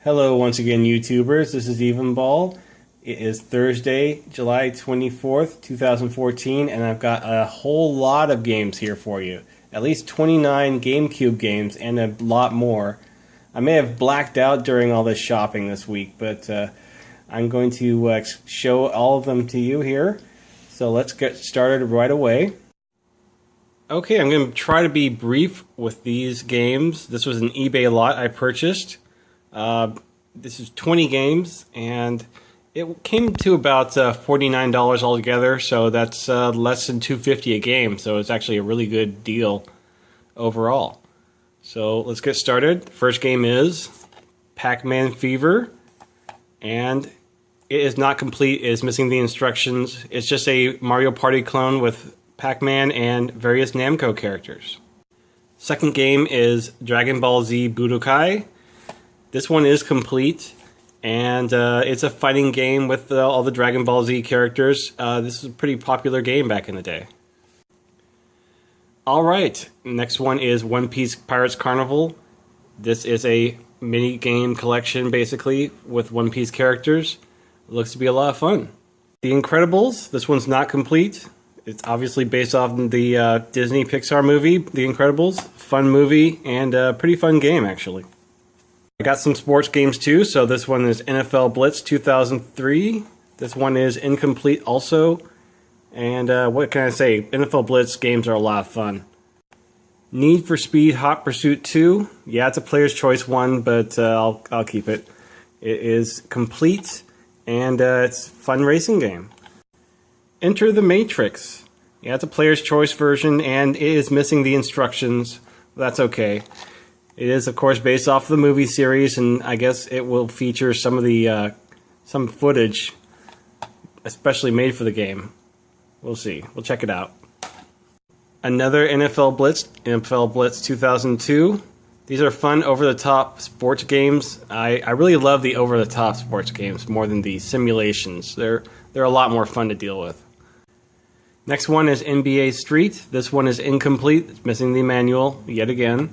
Hello once again, YouTubers. This is Ball. It is Thursday, July 24th, 2014, and I've got a whole lot of games here for you. At least 29 GameCube games and a lot more. I may have blacked out during all this shopping this week, but I'm going to show all of them to you here. So let's get started right away. Okay, I'm going to try to be brief with these games. This was an eBay lot I purchased. This is 20 games, and it came to about $49 altogether, so that's less than $2.50 a game, so it's actually a really good deal overall. So let's get started. First game is Pac-Man Fever, and it is not complete. It is missing the instructions. It's just a Mario Party clone with Pac-Man and various Namco characters. Second game is DragonBall Z Budokai. This one is complete, and it's a fighting game with all the Dragon Ball Z characters. This is a pretty popular game back in the day. Alright, next one is Piece Pirates Carnival. This is a mini game collection, basically, with One Piece characters. It looks to be a lot of fun. The Incredibles. This one's not complete. It's obviously based off the Disney Pixar movie, The Incredibles. Fun movie, and a pretty fun game, actually. I got some sports games too, so this one is NFL Blitz 2003. This one is incomplete also. And what can I say? NFL Blitz games are a lot of fun. Need for Speed Hot Pursuit 2. Yeah, it's a player's choice one, but I'll keep it. It is complete, and it's a fun racing game. Enter the Matrix. Yeah, it's a player's choice version, and it is missing the instructions. That's okay. It is, of course, based off the movie series, and I guess it will feature some of the some footage, especially made for the game. We'll see. We'll check it out. Another NFL Blitz 2002. These are fun, over-the-top sports games. I really love the over-the-top sports games more than the simulations. They're a lot more fun to deal with. Next one is NBA Street. This one is incomplete. It's missing the manual yet again.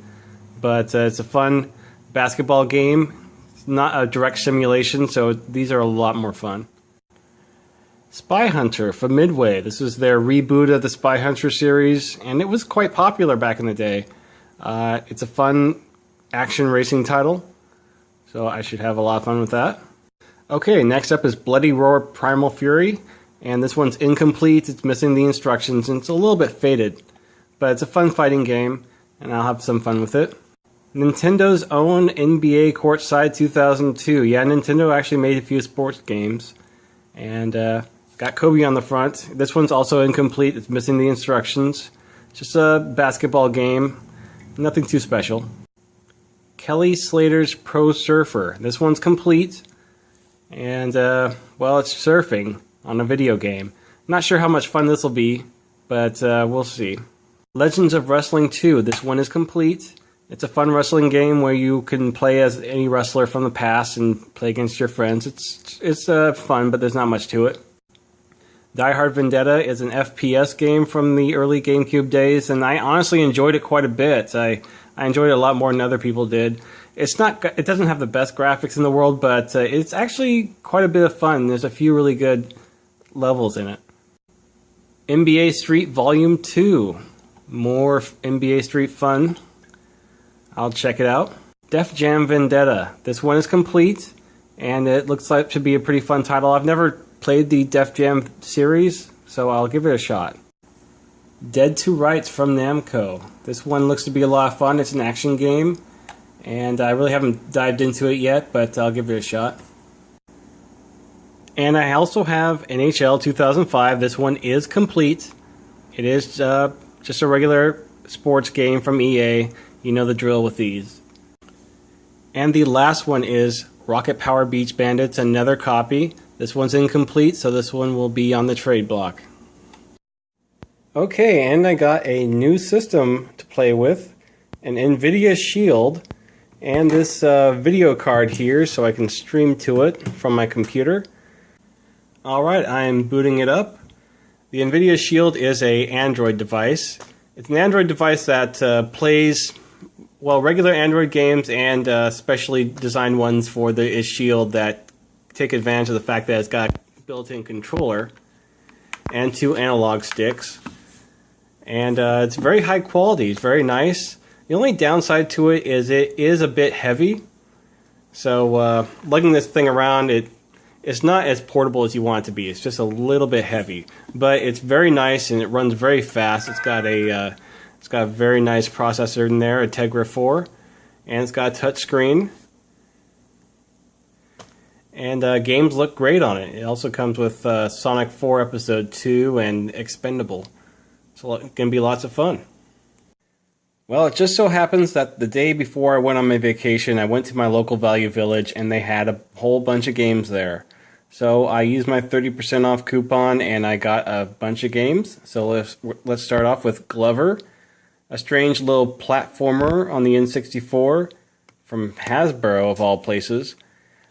But it's a fun basketball game. It's not a direct simulation, so these are a lot more fun. Spy Hunter from Midway. This was their reboot of the Spy Hunter series, and it was quite popular back in the day. It's a fun action racing title, so I should have a lot of fun with that. Okay, next up is Bloody Roar Primal Fury, and this one's incomplete. It's missing the instructions, and it's a little bit faded, but it's a fun fighting game, and I'll have some fun with it. Nintendo's own NBA Courtside 2002. Yeah, Nintendo actually made a few sports games. And got Kobe on the front. This one's also incomplete. It's missing the instructions. Just a basketball game. Nothing too special. Kelly Slater's Pro Surfer. This one's complete. And, well, it's surfing on a video game. Not sure how much fun this will be, but we'll see. Legends of Wrestling 2. This one is complete. It's a fun wrestling game where you can play as any wrestler from the past and play against your friends. It's fun, but there's not much to it. Die Hard Vendetta is an FPS game from the early GameCube days, and I honestly enjoyed it quite a bit. I enjoyed it a lot more than other people did. It doesn't have the best graphics in the world, but it's actually quite a bit of fun. There's a few really good levels in it. NBA Street Volume 2. More NBA Street fun. I'll check it out. Jam Vendetta. This one is complete, and it looks like to be a pretty fun title. I've never played the Def Jam series, so I'll give it a shot. Dead to Rights from Namco. This one looks to be a lot of fun. It's an action game, and I really haven't dived into it yet, but I'll give it a shot. And I also have NHL 2005. This one is complete. It is just a regular sports game from EA. You know the drill with these. And the last one is Rocket Power Beach Bandits, another copy. This one's incomplete, so this one will be on the trade block. Okay, and I got a new system to play with, an Nvidia Shield, and this video card here so I can stream to it from my computer. Alright, I'm booting it up. The Nvidia Shield is an Android device. It's an Android device that plays Well, regular Android games and specially designed ones for the Shield that take advantage of the fact that it's got a built-in controller and 2 analog sticks. And it's very high quality. It's very nice. The only downside to it is a bit heavy. So lugging this thing around, it's not as portable as you want it to be. It's just a little bit heavy. But it's very nice and it runs very fast. It's got a very nice processor in there, a Tegra 4, and it's got a touch screen. And games look great on it. It also comes with Sonic 4 Episode 2 and Expendable. So it's going to be lots of fun. Well, it just so happens that the day before I went on my vacation, I went to my local Value Village and they had a whole bunch of games there. So I used my 30% off coupon and I got a bunch of games. So let's start off with Glover, a strange little platformer on the N64 from Hasbro of all places.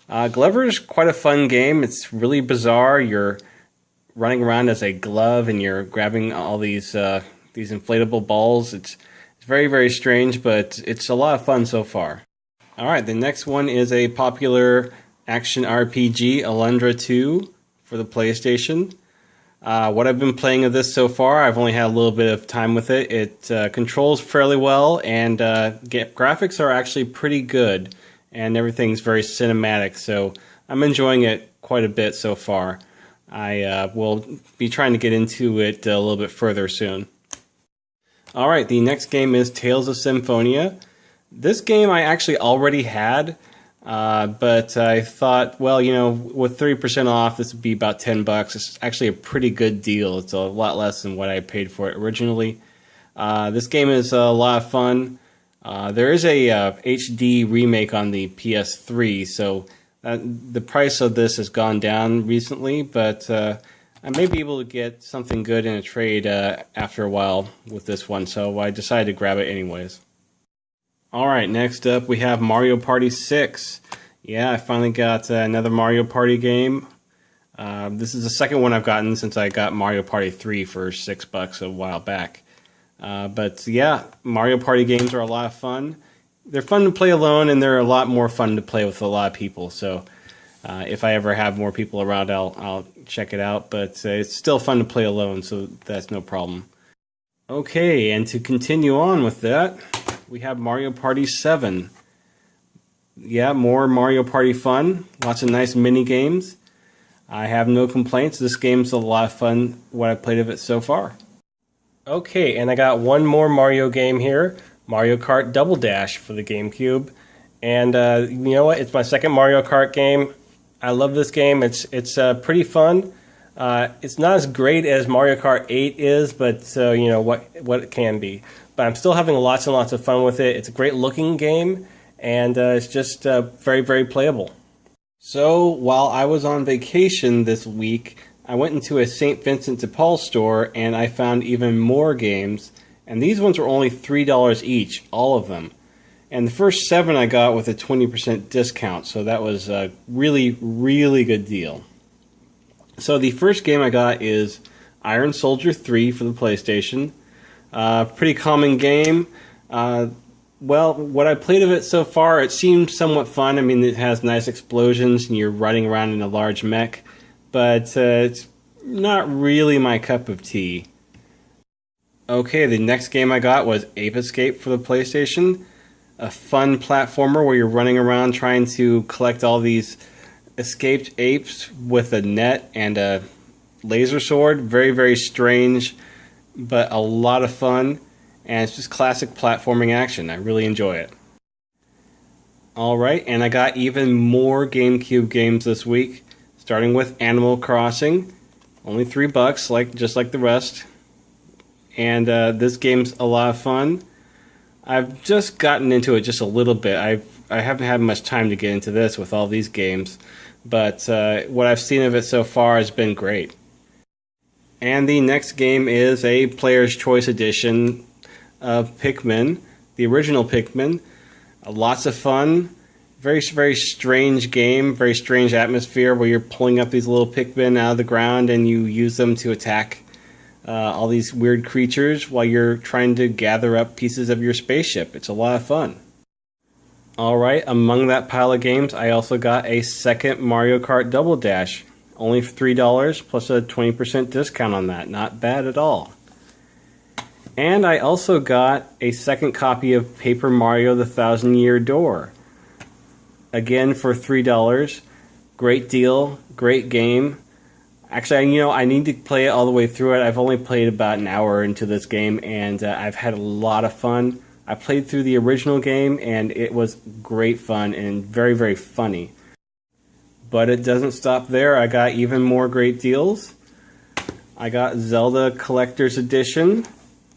Glover is quite a fun game. It's really bizarre. You're running around as a glove and you're grabbing all these inflatable balls. It's very, very strange, but it's a lot of fun so far. Alright, the next one is a popular action RPG, Alundra 2, for the PlayStation. What I've been playing of this so far, I've only had a little bit of time with it. It controls fairly well, and graphics are actually pretty good, and everything's very cinematic, so I'm enjoying it quite a bit so far. I will be trying to get into it a little bit further soon. Alright, the next game is Tales of Symphonia. This game I actually already had, but I thought, well, you know, with 30% off, this would be about $10. It's actually a pretty good deal. It's a lot less than what I paid for it originally. This game is a lot of fun. There is a HD remake on the PS3, so the price of this has gone down recently, but I may be able to get something good in a trade after a while with this one, so I decided to grab it anyways. Alright, next up we have Mario Party 6. Yeah, I finally got another Mario Party game. This is the second one I've gotten since I got Mario Party 3 for $6 a while back. But yeah, Mario Party games are a lot of fun. They're fun to play alone, and they're a lot more fun to play with a lot of people. So if I ever have more people around, I'll check it out. But it's still fun to play alone, so that's no problem. Okay, and to continue on with that, we have Mario Party 7. Yeah, more Mario Party fun. Lots of nice mini games. I have no complaints. This game's a lot of fun, what I've played of it so far. Okay, and I got one more Mario game here. Mario Kart Double Dash for the GameCube. And you know what? It's my second Mario Kart game. I love this game. It's pretty fun. It's not as great as Mario Kart 8 is, but you know what it can be. But I'm still having lots and lots of fun with it. It's a great looking game, and it's just very, very playable. So while I was on vacation this week, I went into a St. Vincent de Paul store and I found even more games. And these ones were only $3 each, all of them. And the first 7 I got with a 20% discount, so that was a really, really good deal. So the first game I got is Iron Soldier 3 for the PlayStation. Pretty common game. Well, what I played of it so far, it seemed somewhat fun. I mean, it has nice explosions and you're riding around in a large mech. But it's not really my cup of tea. Okay, the next game I got was Ape Escape for the PlayStation. A fun platformer where you're running around trying to collect all these escaped apes with a net and a laser sword. Very, very strange, but a lot of fun. And it's just classic platforming action. I really enjoy it. Alright, and I got even more GameCube games this week. Starting with Animal Crossing. Only $3, just like the rest. And this game's a lot of fun. I've just gotten into it just a little bit. I haven't had much time to get into this with all these games, but what I've seen of it so far has been great. And the next game is a Player's Choice Edition of Pikmin, the original Pikmin. Lots of fun. Very, very strange game, very strange atmosphere where you're pulling up these little Pikmin out of the ground and you use them to attack all these weird creatures while you're trying to gather up pieces of your spaceship. It's a lot of fun. Alright, among that pile of games, I also got a second Mario Kart Double Dash. Only for $3 plus a 20% discount on that. Not bad at all. And I also got a second copy of Paper Mario The Thousand Year Door. Again for $3. Great deal, great game. Actually, I need to play it all the way through it. I've only played about an hour into this game, and I've had a lot of fun. I played through the original game, and it was great fun and very, very funny. But it doesn't stop there. I got even more great deals. I got Zelda Collector's Edition,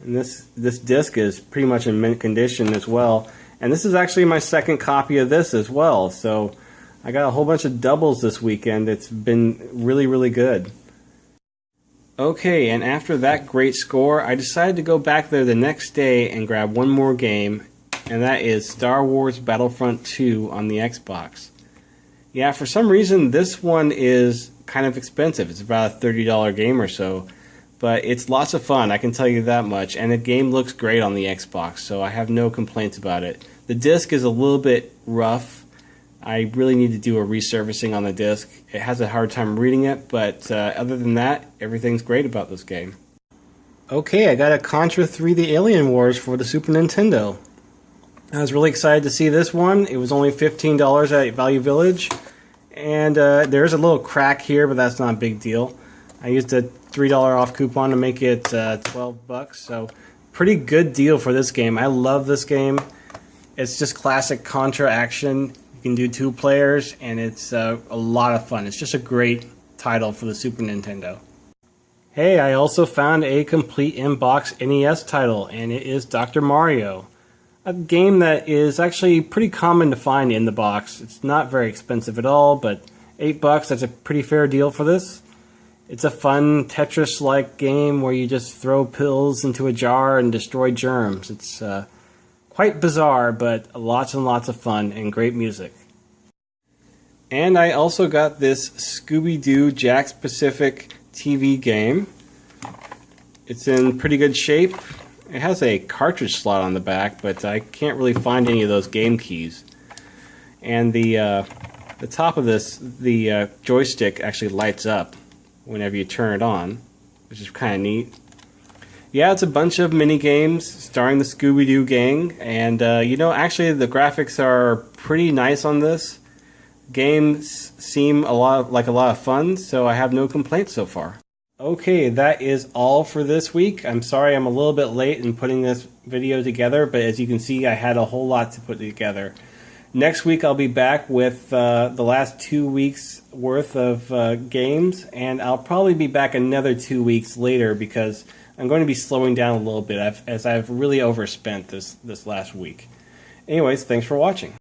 and this disc is pretty much in mint condition as well. And this is actually my second copy of this as well, so I got a whole bunch of doubles this weekend. It's been really, really good. Okay, and after that great score, I decided to go back there the next day and grab one more game, and that is Star Wars Battlefront 2 on the Xbox. Yeah, for some reason this one is kind of expensive. It's about a $30 game or so, but it's lots of fun, I can tell you that much, and the game looks great on the Xbox, so I have no complaints about it. The disc is a little bit rough. I really need to do a resurfacing on the disc. It has a hard time reading it, but other than that, everything's great about this game. Okay, I got a Contra 3 The Alien Wars for the Super Nintendo. I was really excited to see this one. It was only $15 at Value Village, and there's a little crack here, but that's not a big deal. I used a $3 off coupon to make it 12 bucks, so pretty good deal for this game. I love this game. It's just classic Contra action. You can do 2 players, and it's a lot of fun. It's just a great title for the Super Nintendo. Hey, I also found a complete in-box NES title, and it is Dr. Mario. A game that is actually pretty common to find in the box. It's not very expensive at all, but $8, that's a pretty fair deal for this. It's a fun Tetris-like game where you just throw pills into a jar and destroy germs. It's quite bizarre, but lots and lots of fun and great music. And I also got this Scooby Doo Jack's Pacific TV game. It's in pretty good shape. It has a cartridge slot on the back, but I can't really find any of those game keys. And the top of this, the joystick actually lights up whenever you turn it on, which is kind of neat. Yeah, it's a bunch of mini games starring the Scooby Doo gang, and actually the graphics are pretty nice on this. Games seem like a lot of fun, so I have no complaints so far. Okay, that is all for this week. I'm sorry I'm a little bit late in putting this video together, but as you can see, I had a whole lot to put together. Next week I'll be back with the last 2 weeks worth of games, and I'll probably be back another 2 weeks later because I'm going to be slowing down a little bit as I've really overspent this last week. Anyways, thanks for watching.